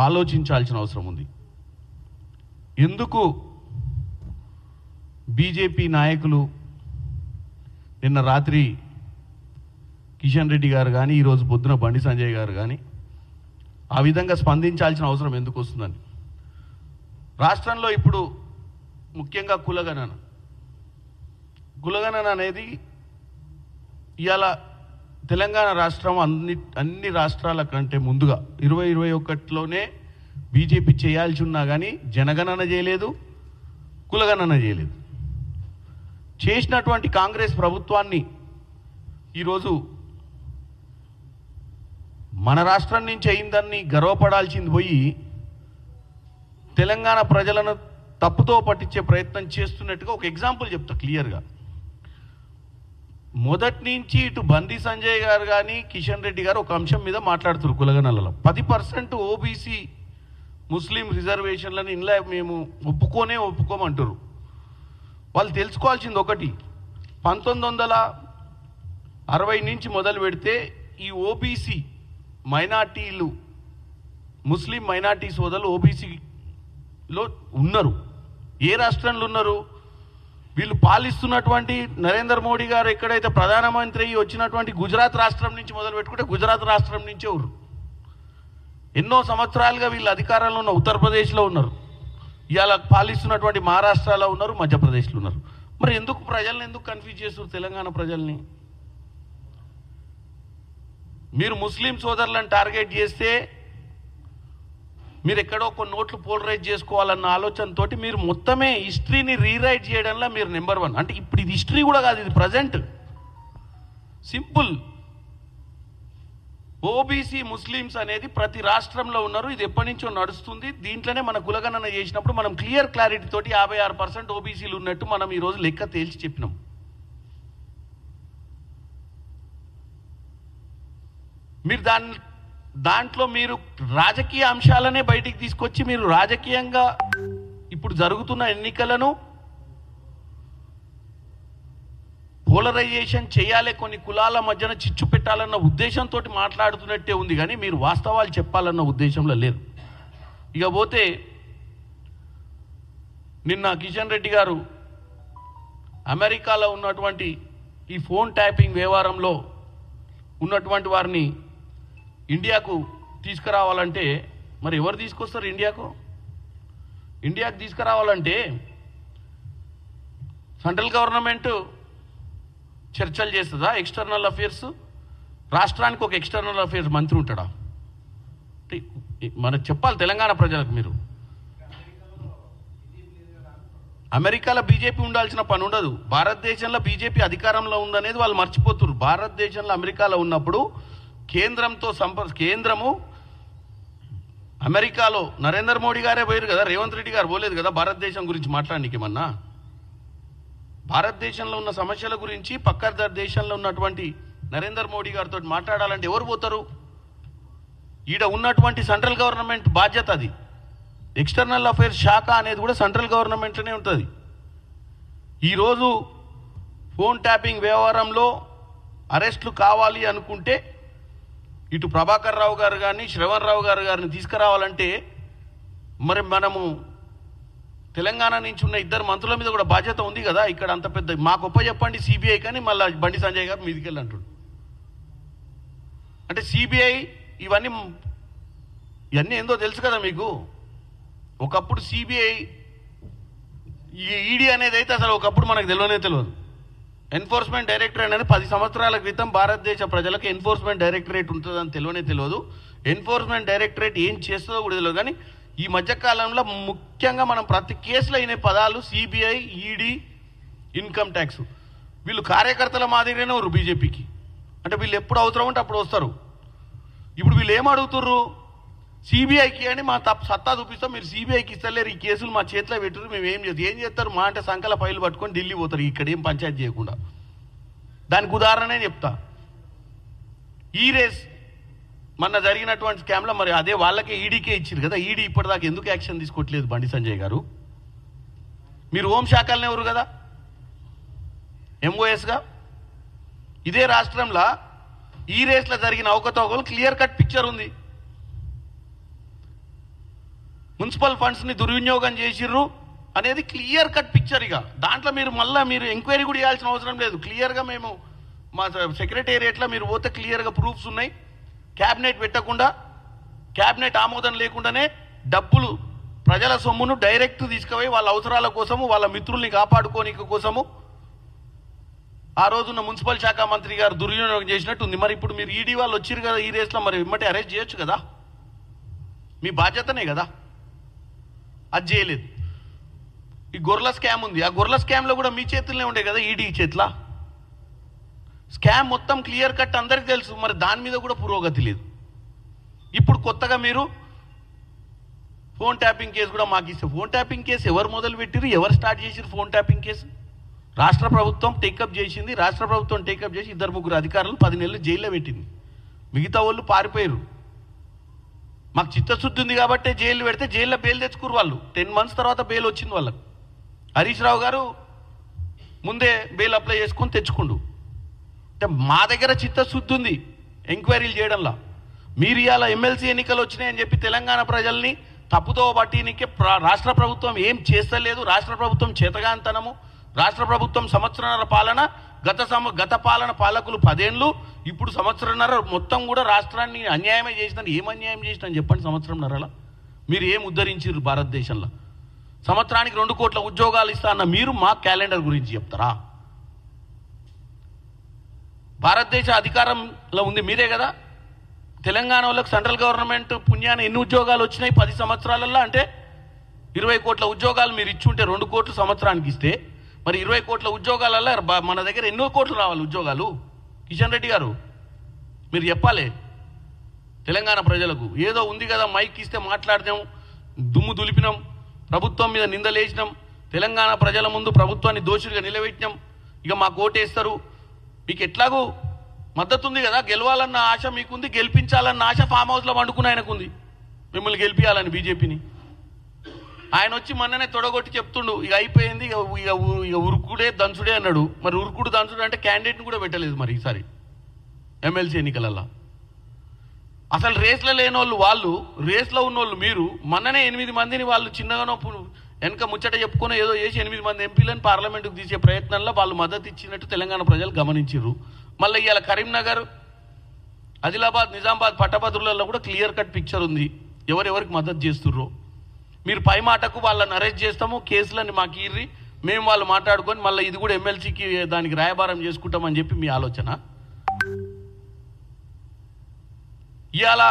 ఆలోచించాల్సిన అవసరం ఉంది. ఎందుకు బీజేపీ నాయకులు నిన్న రాత్రి కిషన్ రెడ్డి గారు కానీ ఈరోజు పొద్దున బండి సంజయ్ గారు కానీ ఆ విధంగా స్పందించాల్సిన అవసరం ఎందుకు వస్తుందని. రాష్ట్రంలో ఇప్పుడు ముఖ్యంగా కులగణన అనేది ఇవాళ తెలంగాణ రాష్ట్రం అన్ని రాష్ట్రాల కంటే ముందుగా 2021లోనే బీజేపీ చేయాల్సి ఉన్నా కానీ జనగణన చేయలేదు, కులగణన చేయలేదు. చేసినటువంటి కాంగ్రెస్ ప్రభుత్వాన్ని ఈరోజు మన రాష్ట్రం నుంచి అయిందని గర్వపడాల్సింది పోయి తెలంగాణ ప్రజలను తప్పుతో పట్టించే ప్రయత్నం చేస్తున్నట్టుగా ఒక ఎగ్జాంపుల్ చెప్తా క్లియర్గా. మొదటి నుంచి ఇటు బండి సంజయ్ గారు కానీ కిషన్ రెడ్డి గారు ఒక అంశం మీద మాట్లాడుతున్నారు. కులగణనలో 10% ఓబీసీ ముస్లిం రిజర్వేషన్లను ఇంట్లో మేము ఒప్పుకోమంటారు. వాళ్ళు తెలుసుకోవాల్సింది ఒకటి, 1960 నుంచి మొదలు పెడితే ఈ ఓబీసీ మైనార్టీలు ముస్లిం మైనార్టీ సోదరులు ఓబీసీలో ఉన్నారు. ఏ రాష్ట్రంలో ఉన్నారు? వీళ్ళు పాలిస్తున్నటువంటి నరేంద్ర మోడీ గారు ఎక్కడైతే ప్రధానమంత్రి వచ్చినటువంటి గుజరాత్ రాష్ట్రం నుంచి మొదలు పెట్టుకుంటే గుజరాత్ రాష్ట్రం నుంచే ఉన్నారు. ఎన్నో సంవత్సరాలుగా వీళ్ళు అధికారంలో ఉన్న ఉత్తరప్రదేశ్లో ఉన్నారు. ఇవాళ పాలిస్తున్నటువంటి మహారాష్ట్రలో ఉన్నారు, మధ్యప్రదేశ్లో ఉన్నారు. మరి ప్రజల్ని ఎందుకు కన్ఫ్యూజ్ చేస్తున్నారు తెలంగాణ ప్రజల్ని? మీరు ముస్లిం సోదరులను టార్గెట్ చేస్తే మీరు ఎక్కడో కొన్ని నోట్లు పోలరైజ్ చేసుకోవాలన్న ఆలోచనతోటి మీరు మొత్తమే హిస్టరీని రీరైట్ చేయడంలో మీరు నెంబర్ 1. అంటే ఇప్పుడు ఇది హిస్టరీ కూడా కాదు, ఇది ప్రజెంట్. సింపుల్. ఓబీసీ ముస్లిమ్స్ అనేది ప్రతి రాష్ట్రంలో ఉన్నారు. ఇది ఎప్పటి నుంచో నడుస్తుంది. దీంట్లోనే మన కులగణన చేసినప్పుడు మనం క్లారిటీ తోటి 56% ఓబీసీలు ఉన్నట్టు మనం ఈరోజు లెక్క తేల్చి చెప్పినాం. మీరు దాంట్లో మీరు రాజకీయ అంశాలనే బయటికి తీసుకొచ్చి మీరు రాజకీయంగా ఇప్పుడు జరుగుతున్న ఎన్నికలను పోలరైజేషన్ చేయాలి, కొన్ని కులాల మధ్యన చిచ్చు పెట్టాలన్న ఉద్దేశంతో మాట్లాడుతున్నట్టే ఉంది, కానీ మీరు వాస్తవాలు చెప్పాలన్న ఉద్దేశంలో లేరు. ఇక పోతే నిన్న కిషన్ రెడ్డి గారు అమెరికాలో ఉన్నటువంటి ఈ ఫోన్ ట్యాపింగ్ వ్యవహారంలో ఉన్నటువంటి వారిని ఇండియాకు తీసుకురావాలంటే మరి ఎవరు తీసుకొస్తారు? ఇండియాకు తీసుకురావాలంటే సెంట్రల్ గవర్నమెంట్ చర్చలు చేస్తుందా? ఎక్స్టర్నల్ అఫేర్స్ రాష్ట్రానికి ఒక ఎక్స్టర్నల్ అఫేర్స్ మంత్రి ఉంటాడా? మనకు చెప్పాలి తెలంగాణ ప్రజలకు. మీరు అమెరికాలో బీజేపీ ఉండాల్సిన పని ఉండదు. భారతదేశంలో బీజేపీ అధికారంలో ఉందనేది వాళ్ళు మర్చిపోతున్నారు. భారతదేశంలో అమెరికాలో ఉన్నప్పుడు కేంద్రము అమెరికాలో నరేంద్ర మోడీ గారే పోయారు కదా, రేవంత్ రెడ్డి గారు పోలేదు కదా భారతదేశం గురించి మాట్లాడడానికి. ఏమన్నా భారతదేశంలో ఉన్న సమస్యల గురించి పక్క దేశంలో ఉన్నటువంటి నరేంద్ర మోడీ గారితో మాట్లాడాలంటే ఎవరు పోతారు? ఈడ ఉన్నటువంటి సెంట్రల్ గవర్నమెంట్ బాధ్యత అది. ఎక్స్టర్నల్ అఫైర్స్ శాఖ అనేది కూడా సెంట్రల్ గవర్నమెంట్లోనే ఉంటుంది. ఈరోజు ఫోన్ ట్యాపింగ్ వ్యవహారంలో అరెస్టులు కావాలి అనుకుంటే ఇటు ప్రభాకర్ రావు గారు కానీ శ్రవణ్ రావు గారిని తీసుకురావాలంటే మరి మనము తెలంగాణ నుంచి ఉన్న 2 మంత్రుల మీద కూడా బాధ్యత ఉంది కదా. ఇక్కడ అంత పెద్ద మాకు చెప్పండి సిబిఐ, కానీ మళ్ళీ బండి సంజయ్ గారు మీదికి వెళ్ళి అంటాడు. అంటే సిబిఐ ఇవన్నీ ఏందో తెలుసు కదా మీకు. ఒకప్పుడు సిబిఐ ఈడీ అనేది అయితే అసలు ఒకప్పుడు మనకు తెలియదు. ఎన్ఫోర్స్మెంట్ డైరెక్టరేట్ అనేది 10 సంవత్సరాల క్రితం భారతదేశ ప్రజలకు ఎన్ఫోర్స్మెంట్ డైరెక్టరేట్ ఉంటుందని తెలియదు. ఎన్ఫోర్స్మెంట్ డైరెక్టరేట్ ఏం చేస్తుందో కూడా తెలియదు. కానీ ఈ మధ్యకాలంలో ముఖ్యంగా మనం ప్రతి కేసులో అయిన పదాలు సిబిఐ, ఈడీ, ఇన్కమ్ ట్యాక్స్. వీళ్ళు కార్యకర్తల మాదిరిగానే ఉన్నారు బీజేపీకి. అంటే వీళ్ళు ఎప్పుడు అవసరం ఉంటే అప్పుడు వస్తారు. ఇప్పుడు వీళ్ళు ఏం అడుగుతుర్రు? సిబిఐకి అని మా సత్తా చూపిస్తాం, మీరు సిబిఐకి ఇస్తలేరు, ఈ కేసులు మా చేతిలో పెట్టురు, మేము ఏం చేస్తారు? మా అంటే సంకల ఫైలు పట్టుకొని ఢిల్లీ పోతారు, ఇక్కడ ఏం పంచాయతీ చేయకుండా. దానికి ఉదాహరణే చెప్తా. ఈ రేస్ మొన్న జరిగినటువంటి స్కామ్లో మరి అదే వాళ్ళకే ఈడీకే ఇచ్చారు కదా. ఈడీ ఇప్పటిదాకా ఎందుకు యాక్షన్ తీసుకోవట్లేదు బండి సంజయ్ గారు? మీరు హోంశాఖలనే ఎవరు కదా ఎంఓఎస్గా. ఇదే రాష్ట్రంలో ఈ రేస్లో జరిగిన అవకతవకలు క్లియర్ కట్ పిక్చర్ ఉంది. మున్సిపల్ ఫండ్స్ని దుర్వినియోగం చేసిర్రు అనేది క్లియర్ కట్ పిక్చర్. ఇక దాంట్లో మీరు ఎంక్వైరీ కూడా చేయాల్సిన అవసరం లేదు. క్లియర్గా మేము మా సెక్రటేరియట్లో మీరు పోతే క్లియర్గా ప్రూఫ్స్ ఉన్నాయి. క్యాబినెట్ పెట్టకుండా, క్యాబినెట్ ఆమోదం లేకుండానే డబ్బులు ప్రజల సొమ్మును డైరెక్ట్ తీసుకుపోయి వాళ్ళ అవసరాల కోసము, వాళ్ళ మిత్రుల్ని కాపాడుకోనిక కోసము ఆ రోజున్న మున్సిపల్ శాఖ మంత్రి గారు దుర్వినియోగం చేసినట్టు ఉంది. మరి ఇప్పుడు మీరు ఈడీ వాళ్ళు వచ్చిరు కదా ఈ రేస్లో, మరి ఇమ్మటే అరెస్ట్ చేయొచ్చు కదా, మీ బాధ్యతనే కదా. అది చేయలేదు. ఈ గొర్రెల స్కామ్ ఉంది, ఆ గొర్రెల స్కామ్లో కూడా మీ చేతుల్లోనే ఉండే కదా, ఈడీ చేతిలో. స్కామ్ మొత్తం క్లియర్ కట్ అందరికీ తెలుసు. మరి దాని మీద కూడా పురోగతి లేదు. ఇప్పుడు కొత్తగా మీరు ఫోన్ ట్యాపింగ్ కేసు కూడా మాకు ఇస్తే, ఫోన్ ట్యాపింగ్ కేసు ఎవరు మొదలు పెట్టిరు, ఎవరు స్టార్ట్ చేసిరు? ఫోన్ ట్యాపింగ్ కేసు రాష్ట్ర ప్రభుత్వం టేకప్ చేసింది. రాష్ట్ర ప్రభుత్వం టేకప్ చేసి 2-3 అధికారులు 10 నెలలు జైల్లో పెట్టింది. మిగతా వాళ్ళు పారిపోయారు. మాకు చిత్తశుద్ధి ఉంది కాబట్టి జైలు పెడితే జైల్లో బెయిల్ తెచ్చుకురు వాళ్ళు. 10 months తర్వాత బెయిల్ వచ్చింది వాళ్ళకు. హరీష్ రావు గారు ముందే బెయిల్ అప్లై చేసుకొని తెచ్చుకుండు. అంటే మా దగ్గర చిత్తశుద్ధి ఉంది ఎంక్వైరీలు చేయడంలో. మీరు ఇవాళ ఎమ్మెల్సీ ఎన్నికలు వచ్చినాయని చెప్పి తెలంగాణ ప్రజల్ని తప్పుతో పట్టినికే రాష్ట్ర ప్రభుత్వం ఏం చేస్తలేదు. రాష్ట్ర ప్రభుత్వం చేతగాంతనము, రాష్ట్ర ప్రభుత్వం సంవత్సరన్నర పాలన, గత పాలన పాలకులు 10 ఏళ్ళు, ఇప్పుడు సంవత్సరన్నర మొత్తం కూడా రాష్ట్రాన్ని అన్యాయమే చేసినాను. ఏం అన్యాయం చేసినాను చెప్పండి? సంవత్సరంన్నరలా మీరు ఏం ఉద్ధరించారు భారతదేశంలో? సంవత్సరానికి 2 కోట్ల ఉద్యోగాలు ఇస్తా అన్న మీరు మా క్యాలెండర్ గురించి చెప్తారా? భారతదేశ అధికారంలో ఉంది మీరే కదా. తెలంగాణ వాళ్ళకి సెంట్రల్ గవర్నమెంట్ పుణ్యాన ఎన్ని ఉద్యోగాలు వచ్చినాయి 10 సంవత్సరాలలో? అంటే 20 కోట్ల ఉద్యోగాలు మీరు ఇచ్చుంటే 2 కోట్లు సంవత్సరానికి ఇస్తే, మరి 20 కోట్ల ఉద్యోగాలలో మన దగ్గర ఎన్నో కోట్లు రావాలి ఉద్యోగాలు? కిషన్ రెడ్డి గారు మీరు చెప్పాలి తెలంగాణ ప్రజలకు. ఏదో ఉంది కదా మైక్ ఇస్తే మాట్లాడదాం, దుమ్ము దులిపినాం, ప్రభుత్వం మీద నిందలేసినాం, తెలంగాణ ప్రజల ముందు ప్రభుత్వాన్ని దోషులుగా నిలబెట్టినాం, ఇక మాకు ఓటేస్తారు, మీకు ఎట్లాగూ మద్దతు ఉంది కదా, గెలవాలన్న ఆశ మీకుంది, గెలిపించాలన్న ఆశ ఫామ్ హౌస్లో వండుకుని ఆయనకుంది, మిమ్మల్ని గెలిపించాలని బీజేపీని. ఆయన వచ్చి మొన్ననే తొడగొట్టి చెప్తుండు ఇక అయిపోయింది, ఇక ఉరుకుడే దంచుడే అన్నాడు. మరి ఉరుకుడు దంచుడు అంటే క్యాండిడేట్ని కూడా పెట్టలేదు మరి ఈసారి ఎమ్మెల్సీ ఎన్నికలల్లో. అసలు రేస్లో లేని వాళ్ళు, రేస్లో ఉన్నోళ్ళు మీరు. మొన్ననే 8 మందిని వాళ్ళు చిన్నగానో వెనక ముచ్చట చెప్పుకొని ఏదో చేసి 8 మంది ఎంపీలను పార్లమెంటుకు తీసే ప్రయత్నంలో వాళ్ళు మద్దతు ఇచ్చినట్టు తెలంగాణ ప్రజలు గమనించారు. మళ్ళీ ఇవాళ కరీంనగర్, ఆదిలాబాద్, నిజామాబాద్ పట్టభద్రులలో కూడా క్లియర్ కట్ పిక్చర్ ఉంది ఎవరెవరికి మద్దతు చేస్తుర్రో. మీరు పై మాటకు వాళ్ళని అరెస్ట్ చేస్తాము, కేసులని మాకు ఇర్రి, మేము వాళ్ళు మాట్లాడుకొని మళ్ళీ ఇది కూడా ఎమ్మెల్సీకి దానికి రాయబారం చేసుకుంటామని చెప్పి మీ ఆలోచన. ఇవాళ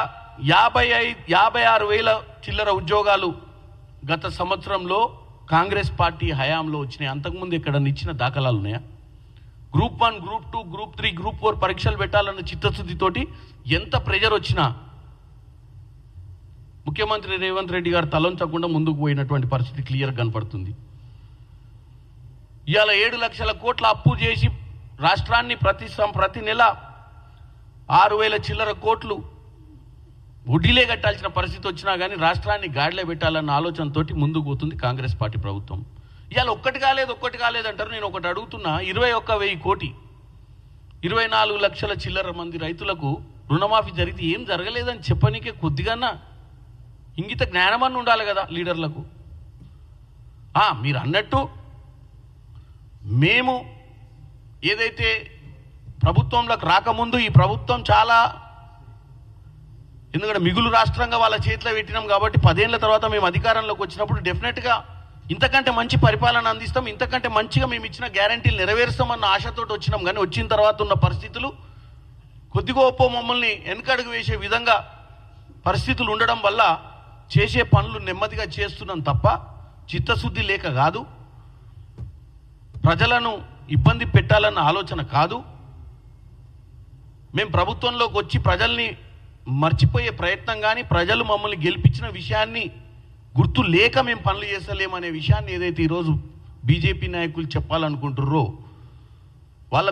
56,000 చిల్లర ఉద్యోగాలు గత సంవత్సరంలో కాంగ్రెస్ పార్టీ హయాంలో వచ్చినాయి. అంతకుముందు ఎక్కడ ఇచ్చిన దాఖలాలు ఉన్నాయా? గ్రూప్ 1, గ్రూప్ 2, గ్రూప్ 3, గ్రూప్ 4 పరీక్షలు పెట్టాలన్న చిత్తశుద్ధితోటి ఎంత ప్రెజర్ వచ్చినా ముఖ్యమంత్రి రేవంత్ రెడ్డి గారు తలంచకుండా ముందుకు పోయినటువంటి పరిస్థితి క్లియర్ కనపడుతుంది. ఇవాళ 7 లక్షల కోట్ల అప్పు చేసి రాష్ట్రాన్ని ప్రతి నెల 6,000 చిల్లర కోట్లు వడ్డీలే కట్టాల్సిన పరిస్థితి వచ్చినా కానీ రాష్ట్రాన్ని గాడిలో పెట్టాలన్న ఆలోచనతో ముందుకు పోతుంది కాంగ్రెస్ పార్టీ ప్రభుత్వం. ఇవాళ ఒక్కటి కాలేదు అంటారు. నేను ఒకటి అడుగుతున్నా, 21,000 కోటి 24 లక్షల చిల్లర మంది రైతులకు రుణమాఫీ జరిగితే ఏం జరగలేదని చెప్పనీకే కొద్దిగా ఇంగిత జ్ఞానమని ఉండాలి కదా లీడర్లకు. మీరు అన్నట్టు మేము ఏదైతే ప్రభుత్వంలోకి రాకముందు ఈ ప్రభుత్వం చాలా, ఎందుకంటే మిగులు రాష్ట్రంగా వాళ్ళ చేతిలో పెట్టినాం కాబట్టి 10 ఏళ్ల తర్వాత మేము అధికారంలోకి వచ్చినప్పుడు డెఫినెట్గా ఇంతకంటే మంచి పరిపాలన అందిస్తాం, ఇంతకంటే మంచిగా మేము ఇచ్చిన గ్యారంటీలు నెరవేరుస్తామన్న ఆశతో వచ్చినాం. కానీ వచ్చిన తర్వాత ఉన్న పరిస్థితులు కొద్దిగా మమ్మల్ని వెనకడుగు వేసే విధంగా పరిస్థితులు ఉండడం వల్ల చేసే పనులు నెమ్మదిగా చేస్తున్నాం తప్ప చిత్తశుద్ధి లేక కాదు, ప్రజలను ఇబ్బంది పెట్టాలన్న ఆలోచన కాదు. మేము ప్రభుత్వంలోకి వచ్చి ప్రజల్ని మర్చిపోయే ప్రయత్నం కానీ, ప్రజలు మమ్మల్ని గెలిపించిన విషయాన్ని గుర్తు లేక మేము పనులు చేస్తలేమనే విషయాన్ని ఏదైతే ఈరోజు బీజేపీ నాయకులు చెప్పాలనుకుంటుర్రో వాళ్ళ